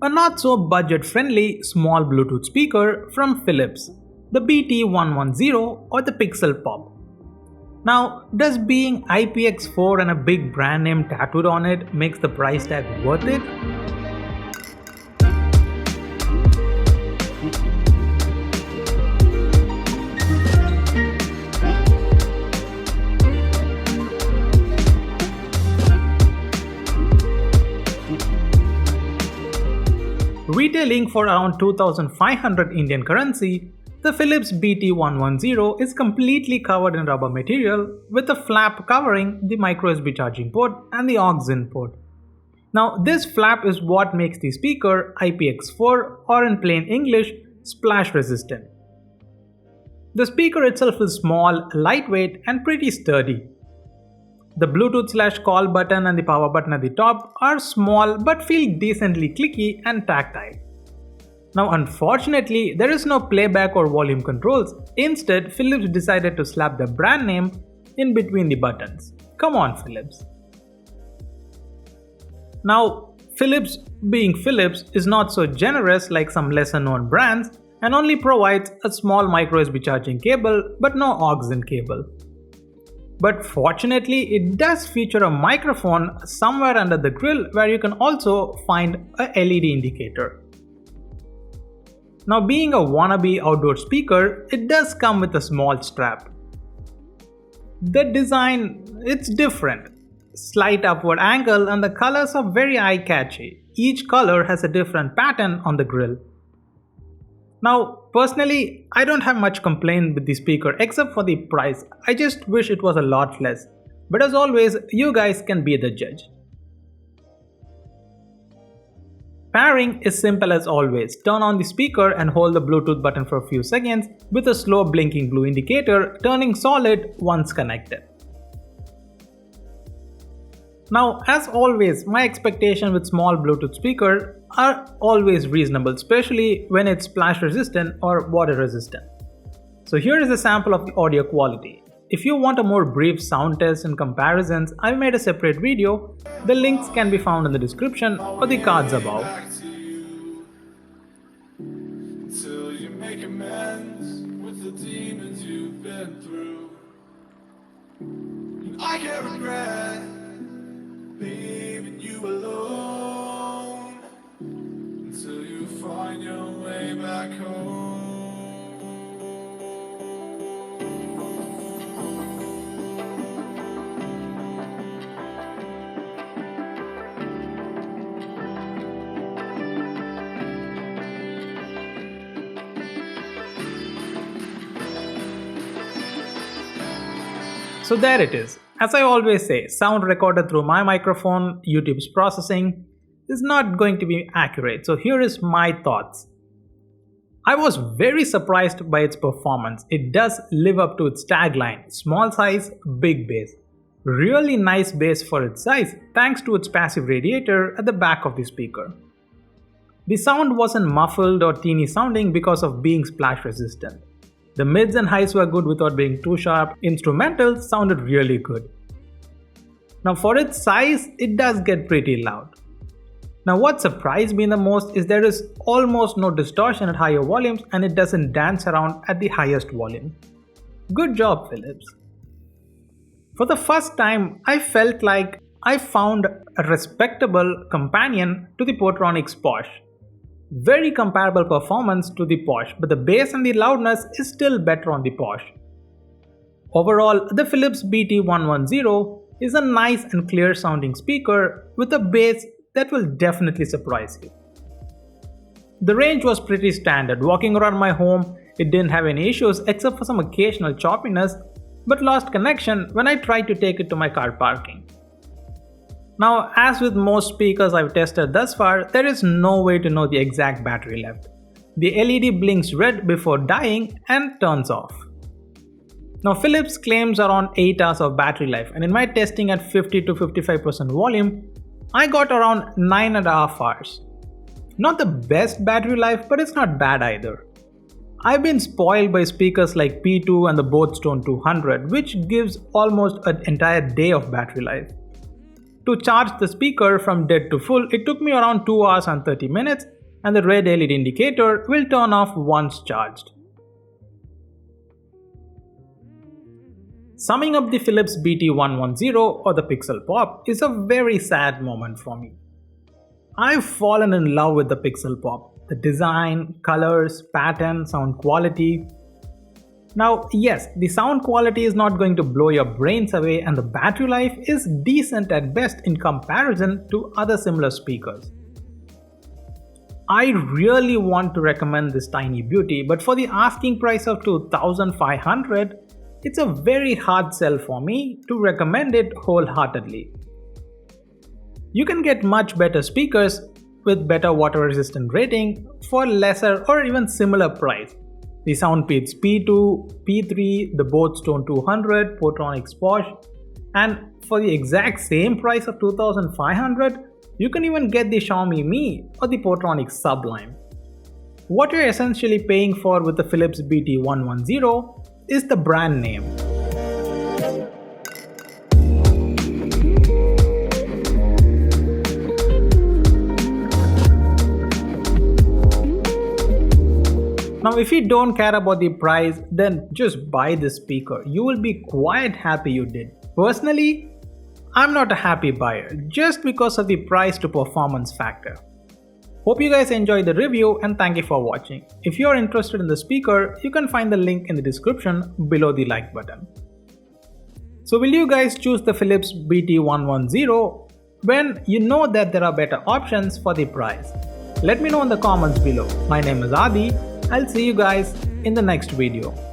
A not so budget friendly small Bluetooth speaker from Philips, the BT110 or the Pixel Pop. Now, does being IPX4 and a big brand name tattooed on it makes the price tag worth it? Retailing for around 2,500 Indian currency, the Philips BT110 is completely covered in rubber material with a flap covering the microSD charging port and the aux in port. Now, this flap is what makes the speaker IPX4 or in plain English, splash resistant. The speaker itself is small, lightweight and pretty sturdy. The Bluetooth/call button and the power button at the top are small but feel decently clicky and tactile. Now unfortunately, there is no playback or volume controls. Instead, Philips decided to slap the brand name in between the buttons. Come on, Philips. Now, Philips, being Philips, is not so generous like some lesser known brands and only provides a small microSD charging cable but no aux in cable. But fortunately, it does feature a microphone somewhere under the grill where you can also find a LED indicator. Now, being a wannabe outdoor speaker, it does come with a small strap. The design, it's different. Slight upward angle and the colors are very eye-catchy. Each color has a different pattern on the grill. Now, personally, I don't have much complaint with the speaker except for the price. I just wish it was a lot less. But as always, you guys can be the judge. Pairing is simple as always. Turn on the speaker and hold the Bluetooth button for a few seconds with a slow blinking blue indicator turning solid once connected. Now, as always, my expectation with small Bluetooth speakers are always reasonable, especially when it's splash resistant or water resistant. So here is a sample of the audio quality. If you want a more brief sound test and comparisons, I've made a separate video. The links can be found in the description or the cards above. Until you make amends with the demons you've been through. And I can't regret leaving you alone until you find your way back home. So there it is. As I always say, sound recorded through my microphone, YouTube's processing, is not going to be accurate. So here is my thoughts. I was very surprised by its performance. It does live up to its tagline, small size, big bass. Really nice bass for its size thanks to its passive radiator at the back of the speaker. The sound wasn't muffled or teeny sounding because of being splash resistant. The mids and highs were good without being too sharp. Instrumentals sounded really good. Now for its size, it does get pretty loud. Now what surprised me the most is there is almost no distortion at higher volumes and it doesn't dance around at the highest volume. Good job, Philips. For the first time, I felt like I found a respectable companion to the Portronics Posh. Very comparable performance to the Posh, but the bass and the loudness is still better on the Posh. Overall, the Philips BT110 is a nice and clear sounding speaker with a bass that will definitely surprise you. The range was pretty standard. Walking around my home, it didn't have any issues except for some occasional choppiness, but lost connection when I tried to take it to my car parking. Now, as with most speakers I've tested thus far, there is no way to know the exact battery left. The LED blinks red before dying and turns off. Now, Philips claims around 8 hours of battery life, and in my testing at 50 to 55% volume, I got around 9.5 hours. Not the best battery life, but it's not bad either. I've been spoiled by speakers like P2 and the Boatstone 200, which gives almost an entire day of battery life. To charge the speaker from dead to full, it took me around 2 hours and 30 minutes, and the red LED indicator will turn off once charged. Summing up the Philips BT110 or the Pixel Pop is a very sad moment for me. I've fallen in love with the Pixel Pop. The design, colors, pattern, sound quality. Now, yes, the sound quality is not going to blow your brains away, and the battery life is decent at best in comparison to other similar speakers. I really want to recommend this tiny beauty, but for the asking price of 2,500, it's a very hard sell for me to recommend it wholeheartedly. You can get much better speakers with better water resistant rating for lesser or even similar price. The Soundpeats P2, P3, the Boat Stone 200, Portronics Posh, and for the exact same price of 2,500, you can even get the Xiaomi Mi or the Portronics Sublime. What you're essentially paying for with the Philips BT110 is the brand name. Now, if you don't care about the price, then just buy this speaker. You will be quite happy you did. Personally, I'm not a happy buyer just because of the price to performance factor. Hope you guys enjoyed the review and thank you for watching. If you are interested in the speaker, you can find the link in the description below the like button. So will you guys choose the Philips BT110 when you know that there are better options for the price? Let me know in the comments below. My name is Adi. I'll see you guys in the next video.